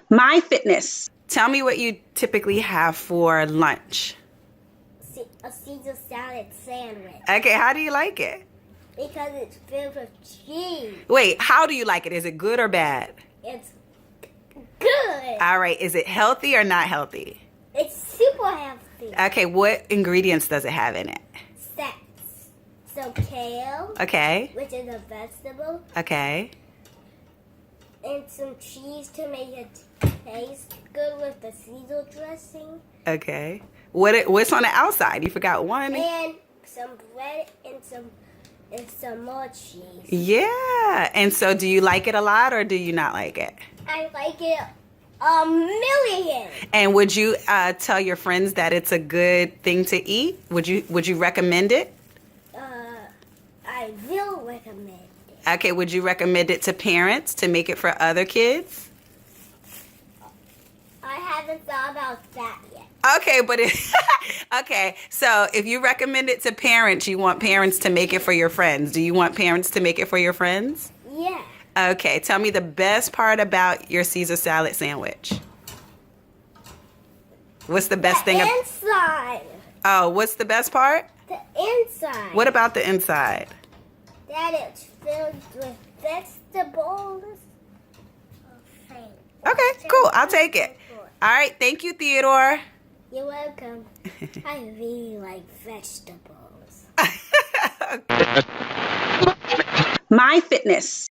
My Fitness. Tell me what you typically have for lunch. A Caesar salad sandwich. Okay, how do you like it? Because it's filled with cheese. Wait, how do you like it? Is it good or bad? It's good. All right, is it healthy or not healthy? It's super healthy. Okay, what ingredients does it have in it? So kale. Okay. Which is a vegetable. Okay. And some cheese to make it taste good with the Caesar dressing. Okay. What's on the outside? You forgot one. And some bread and some more cheese. Yeah. And so do you like it a lot or do you not like it? I like it a million. And would you tell your friends that it's a good thing to eat? Would you recommend it? I will recommend it. Okay, would you recommend it to parents to make it for other kids? I haven't thought about that yet. Okay, but okay, so if you recommend it to parents, you want parents to make it for your friends. Do you want parents to make it for your friends? Yeah. Okay, tell me the best part about your Caesar salad sandwich. What's the best thing? Inside. Oh, what's the best part? The inside. What about the inside? That it's filled with vegetables. Okay, cool. I'll take it. All right, thank you, Theodore. You're welcome. I really like vegetables. My Fitness.